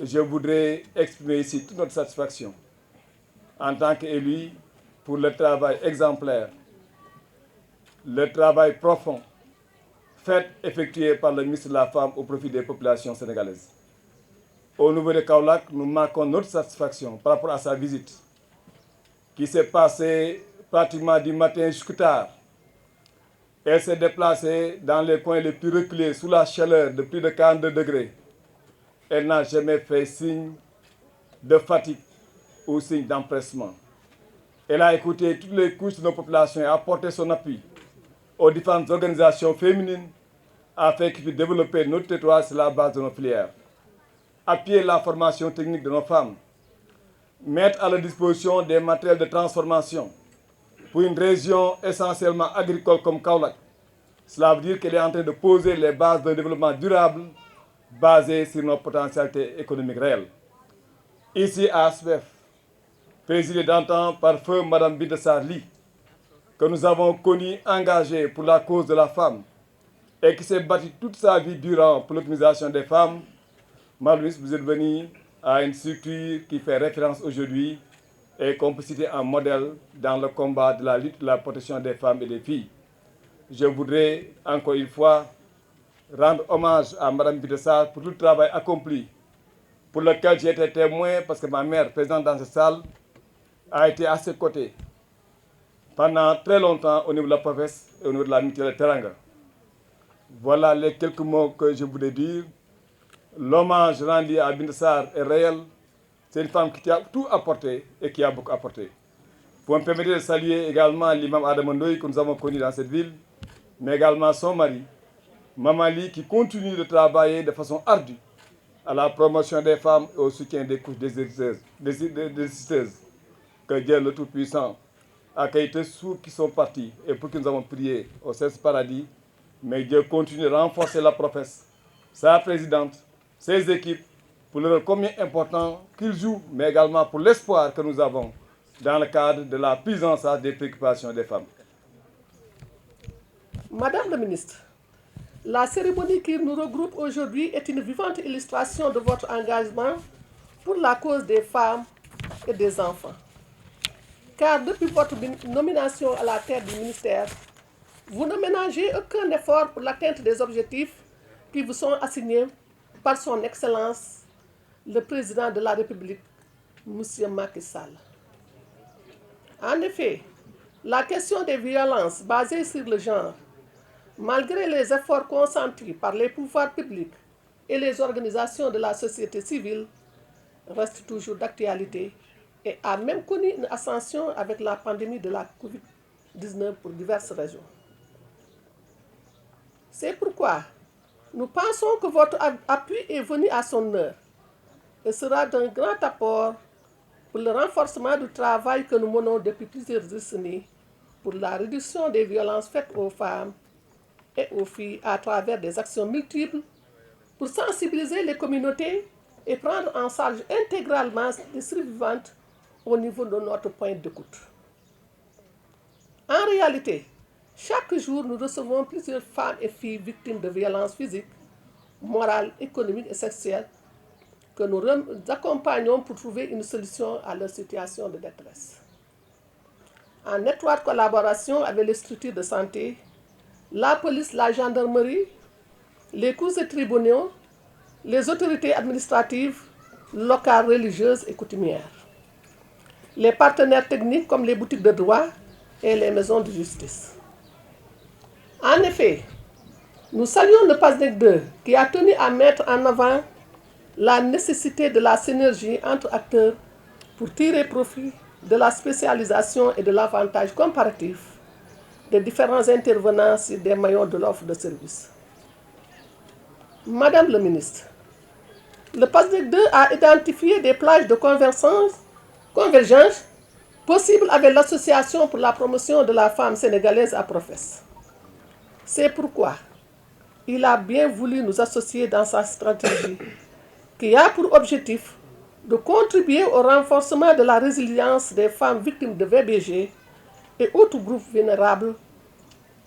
je voudrais exprimer ici toute notre satisfaction en tant qu'élu pour le travail exemplaire, le travail profond effectué par le ministre de la Femme au profit des populations sénégalaises. Au niveau de Kaolack, nous marquons notre satisfaction par rapport à sa visite qui s'est passée pratiquement du matin jusqu'à tard. Elle s'est déplacée dans les coins les plus reculés sous la chaleur de plus de 42 degrés. Elle n'a jamais fait signe de fatigue ou signe d'empressement. Elle a écouté toutes les couches de nos populations et a apporté son appui aux différentes organisations féminines afin qu'ils puissent développer notre territoire sur la base de nos filières. Appuyer la formation technique de nos femmes, mettre à leur disposition des matériels de transformation pour une région essentiellement agricole comme Kaolack. Cela veut dire qu'elle est en train de poser les bases d'un développement durable basé sur nos potentialités économiques réelles. Ici à ASBEF, présidé d'antan par feu Mme Binta Sarr Ly, que nous avons connue engagée pour la cause de la femme et qui s'est battue toute sa vie durant pour l'optimisation des femmes, Madame, vous êtes venu à une structure qui fait référence aujourd'hui et qu'on peut citer un modèle dans le combat de la lutte de la protection des femmes et des filles. Je voudrais encore une fois rendre hommage à Mme Binta Sarr pour tout le travail accompli, pour lequel j'ai été témoin parce que ma mère, présente dans cette salle, a été à ses côtés pendant très longtemps au niveau de la professe et au niveau de la mutuelle de Teranga. Voilà les quelques mots que je voulais dire. L'hommage rendu à Binta Sarr est réel. C'est une femme qui a tout apporté et qui a beaucoup apporté. Vous me permettez de saluer également l'imam Adam Ndoye que nous avons connu dans cette ville, mais également son mari, Mamali, qui continue de travailler de façon ardue à la promotion des femmes et au soutien des couches désisteuses. Que Dieu le Tout-Puissant accueille tous ceux qui sont partis et pour qui nous avons prié au Cesse Paradis. Mais Dieu continue de renforcer la professe, sa présidente, ses équipes, pour le rôle combien important qu'ils jouent, mais également pour l'espoir que nous avons dans le cadre de la prise en charge des préoccupations des femmes. Madame la ministre, la cérémonie qui nous regroupe aujourd'hui est une vivante illustration de votre engagement pour la cause des femmes et des enfants. Car depuis votre nomination à la tête du ministère, vous ne ménagez aucun effort pour l'atteinte des objectifs qui vous sont assignés par son Excellence, le Président de la République, M. Macky Sall. En effet, la question des violences basées sur le genre, malgré les efforts consentis par les pouvoirs publics et les organisations de la société civile, reste toujours d'actualité et a même connu une ascension avec la pandémie de la Covid-19 pour diverses régions. C'est pourquoi nous pensons que votre appui est venu à son heure et sera d'un grand apport pour le renforcement du travail que nous menons depuis plusieurs décennies pour la réduction des violences faites aux femmes et aux filles à travers des actions multiples pour sensibiliser les communautés et prendre en charge intégralement les survivantes au niveau de notre point d'écoute. En réalité, chaque jour, nous recevons plusieurs femmes et filles victimes de violences physiques, morales, économiques et sexuelles que nous accompagnons pour trouver une solution à leur situation de détresse. En étroite collaboration avec les structures de santé, la police, la gendarmerie, les cours et tribunaux, les autorités administratives, locales, religieuses et coutumières, les partenaires techniques comme les boutiques de droit et les maisons de justice. En effet, nous saluons le PASDEC 2 qui a tenu à mettre en avant la nécessité de la synergie entre acteurs pour tirer profit de la spécialisation et de l'avantage comparatif des différents intervenants sur des maillons de l'offre de services. Madame le ministre, le PASDEC 2 a identifié des plages de convergence possibles avec l'Association pour la promotion de la femme sénégalaise à Professe. C'est pourquoi il a bien voulu nous associer dans sa stratégie qui a pour objectif de contribuer au renforcement de la résilience des femmes victimes de VBG et autres groupes vulnérables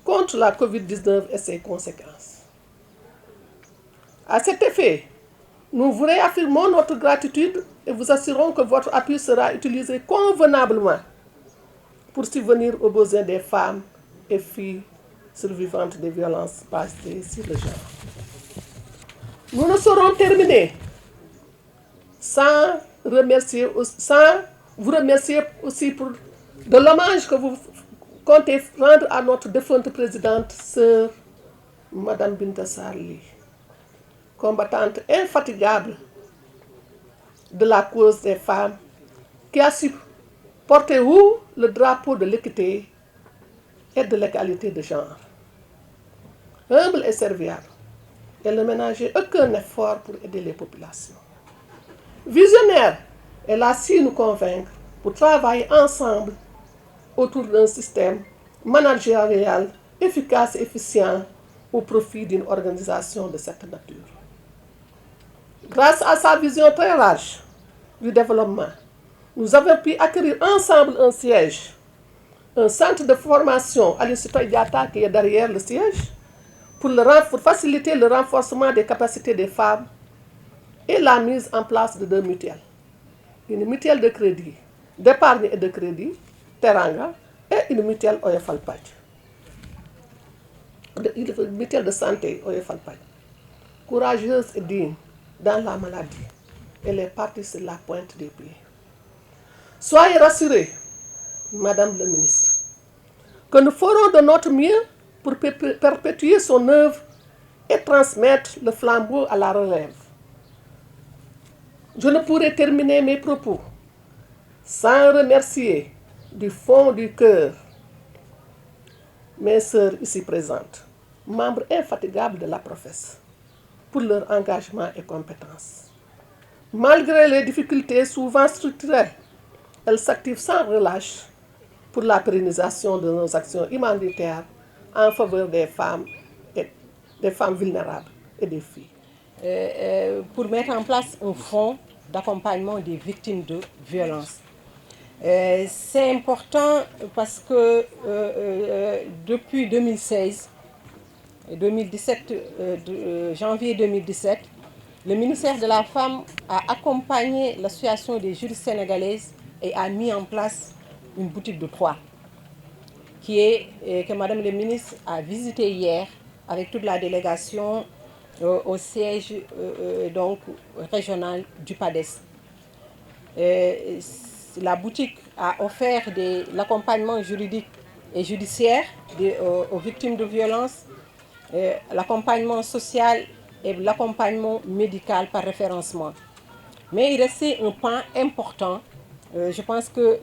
contre la Covid-19 et ses conséquences. À cet effet, Nous vous réaffirmons notre gratitude et vous assurons que votre appui sera utilisé convenablement pour subvenir aux besoins des femmes et filles survivantes des violences basées sur le genre. Nous ne saurons terminer sans vous remercier aussi pour de l'hommage que vous comptez rendre à notre défunte présidente, sœur Madame Binta Sarli, combattante infatigable de la cause des femmes, qui a su porter haut le drapeau de l'équité et de l'égalité de genre. Humble et serviable, elle ne ménageait aucun effort pour aider les populations. Visionnaire, elle a su nous convaincre pour travailler ensemble autour d'un système managérial efficace et efficient au profit d'une organisation de cette nature. Grâce à sa vision très large du développement, nous avons pu acquérir ensemble un siège, un centre de formation à l'Institut Diatta qui est derrière le siège, pour faciliter le renforcement des capacités des femmes et la mise en place de deux mutuelles. Une mutuelle de crédit, d'épargne et de crédit, Teranga, et une mutuelle Oyefalpaj. Une mutuelle de santé Oyefalpaj. Courageuse et digne dans la maladie, elle est partie sur la pointe des pieds. Soyez rassurés, Madame la ministre, que nous ferons de notre mieux pour perpétuer son œuvre et transmettre le flambeau à la relève. Je ne pourrai terminer mes propos sans remercier du fond du cœur mes sœurs ici présentes, membres infatigables de la professe, pour leur engagement et compétence. Malgré les difficultés souvent structurelles, elles s'activent sans relâche pour la pérennisation de nos actions humanitaires en faveur des femmes vulnérables et des filles. Pour mettre en place un fonds d'accompagnement des victimes de violences. C'est important parce que depuis 2016, 2017, janvier 2017, le ministère de la Femme a accompagné l'association des juristes sénégalaises et a mis en place une boutique de proie que Madame le ministre a visité hier avec toute la délégation au siège donc, régional du PADES. La boutique a offert l'accompagnement juridique et judiciaire aux victimes de violences, l'accompagnement social et l'accompagnement médical par référencement. Mais il restait un point important, je pense que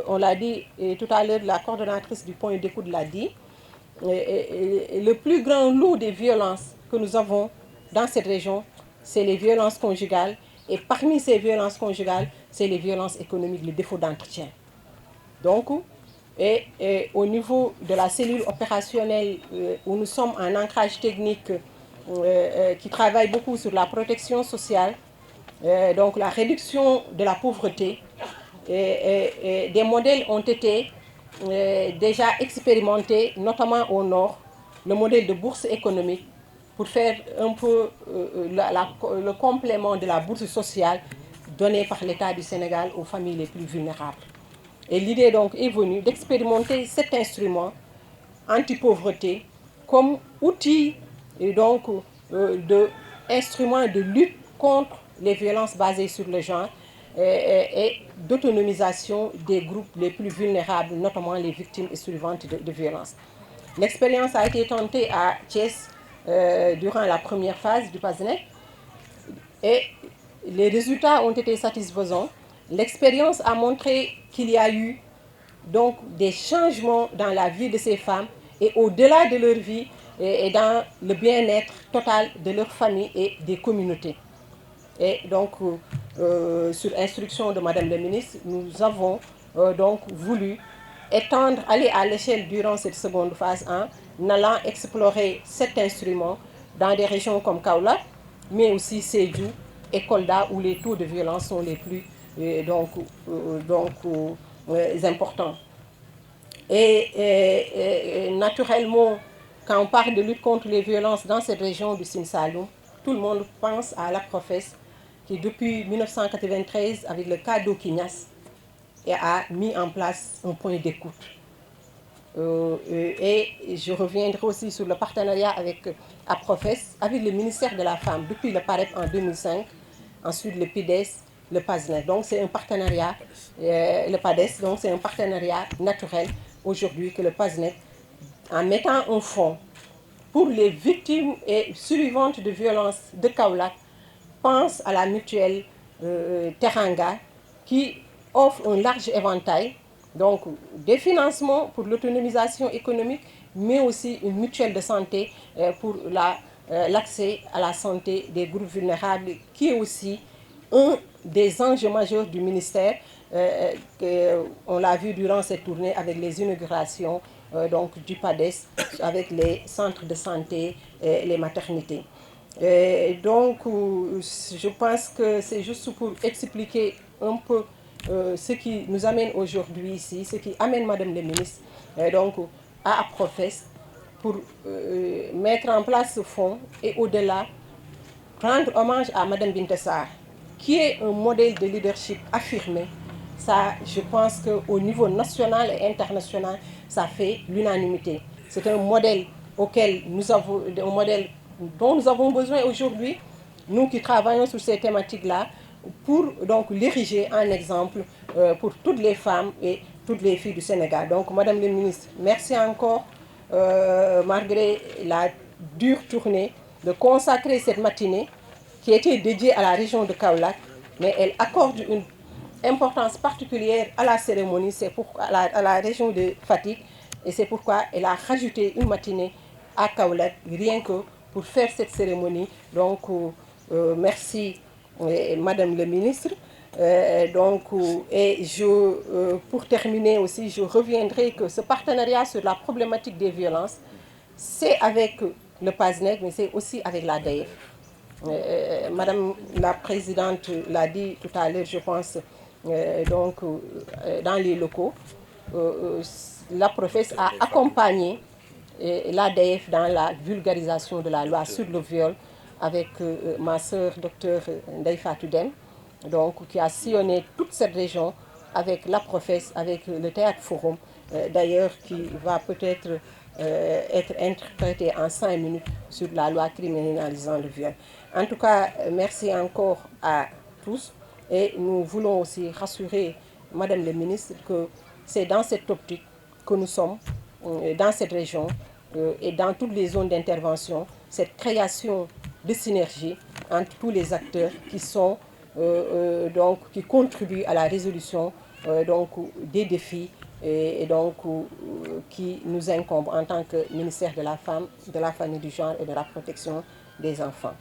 on l'a dit tout à l'heure, la coordonnatrice du point d'écoute l'a dit, le plus grand lot des violences que nous avons dans cette région, c'est les violences conjugales. Et parmi ces violences conjugales, c'est les violences économiques, le défaut d'entretien. Donc, au niveau de la cellule opérationnelle où nous sommes en ancrage technique qui travaille beaucoup sur la protection sociale, donc la réduction de la pauvreté, des modèles ont été déjà expérimentés, notamment au nord, le modèle de bourse économique, pour faire un peu le complément de la bourse sociale donnée par l'État du Sénégal aux familles les plus vulnérables. Et l'idée donc est venue d'expérimenter cet instrument anti-pauvreté comme outil donc, instrument de lutte contre les violences basées sur le genre et d'autonomisation des groupes les plus vulnérables, notamment les victimes et survivantes de violences. L'expérience a été tentée à Thiès durant la première phase du PASNEC et les résultats ont été satisfaisants. L'expérience a montré qu'il y a eu donc des changements dans la vie de ces femmes et au-delà de leur vie et dans le bien-être total de leur famille et des communautés. Et donc, sur instruction de Madame la ministre, nous avons donc voulu aller à l'échelle durant cette seconde phase 1, en allant explorer cet instrument dans des régions comme Kaolack, mais aussi Sédhiou et Kolda, où les taux de violence sont les plus importants. Et naturellement, quand on parle de lutte contre les violences dans cette région du Sine Saloum, tout le monde pense à l'APROFES qui, depuis 1993, avec le cas d'Okinyas, a mis en place un point d'écoute. Et je reviendrai aussi sur le partenariat avec APROFES, avec le ministère de la Femme, depuis le PAREP en 2005, ensuite le PIDES, le PASNET. Donc c'est un partenariat, le PADES, donc c'est un partenariat naturel aujourd'hui que le PASNET, en mettant un fonds pour les victimes et survivantes de violences de Kaolack, pense à la mutuelle Teranga qui offre un large éventail, donc des financements pour l'autonomisation économique, mais aussi une mutuelle de santé pour l'accès à la santé des groupes vulnérables, qui est aussi un des enjeux majeurs du ministère. On l'a vu durant cette tournée avec les inaugurations donc, du PADES, avec les centres de santé et les maternités. Donc, je pense que c'est juste pour expliquer un peu ce qui nous amène aujourd'hui ici, ce qui amène Madame la Ministre donc, à APROFES pour mettre en place ce fonds et au-delà, rendre hommage à Madame Binta Sarr, qui est un modèle de leadership affirmé. Ça, je pense qu'au niveau national et international, ça fait l'unanimité. C'est un modèle auquel nous avons, un modèle dont nous avons besoin aujourd'hui, nous qui travaillons sur ces thématiques-là, pour donc l'ériger en exemple pour toutes les femmes et toutes les filles du Sénégal. Donc, Madame la Ministre, merci encore, malgré la dure tournée, de consacrer cette matinée qui était dédiée à la région de Kaolack, mais elle accorde une importance particulière à la cérémonie, c'est pourquoi à la région de Fatick, et c'est pourquoi elle a rajouté une matinée à Kaolack, rien que pour faire cette cérémonie. Donc, merci Madame le Ministre. Et pour terminer aussi, je reviendrai que ce partenariat sur la problématique des violences, c'est avec le PASNEC, mais c'est aussi avec la DAEF. Madame la Présidente l'a dit tout à l'heure, je pense, dans les locaux, l'APROFES a accompagné l'ADF dans la vulgarisation de la loi sur le viol avec ma sœur docteur Ndeye Fatou Deme, donc qui a sillonné toute cette région avec l'APROFES, avec le Théâtre Forum, d'ailleurs qui va peut-être être interprété en 5 minutes sur la loi criminalisant le viol. En tout cas, merci encore à tous et nous voulons aussi rassurer Madame la Ministre que c'est dans cette optique que nous sommes, dans cette région et dans toutes les zones d'intervention, cette création de synergie entre tous les acteurs qui sont qui contribuent à la résolution des défis et qui nous incombent en tant que ministère de la Femme, de la Famille, du Genre et de la Protection des enfants.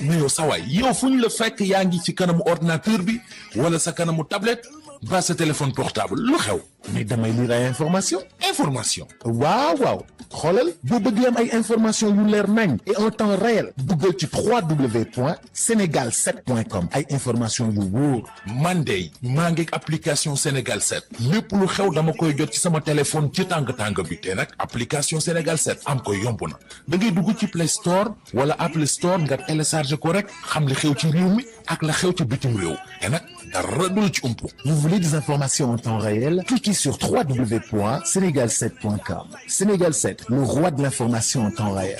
mais yow sa waay yow fu ñu la fekk yaa ngi ci kanamu ordinateur bi wala sa kanamu tablette ba sa téléphone portable lu xew mais damay lire ay information waaw xoolal boo bëgg am ay information yu leer nañ et en temps réel duggal ci www.senegal7.com ay information yu wóor man de maa ngi application Sénégal 7 lépp lu xew dama koy jot ci sama téléphone ci tàng bi te nag application Sénégal 7 am ko yomb na da ngay dugg ci Play Store wala Apple Store nga télécharger ko rek xam li xew ci réew mi ak la xew ci bitim réew te nag dara du ci umpu. Vous voulez des informations en temps réel? Cliquez sur www.senegal7.com. Sénégal 7, le roi de l'information en temps réel.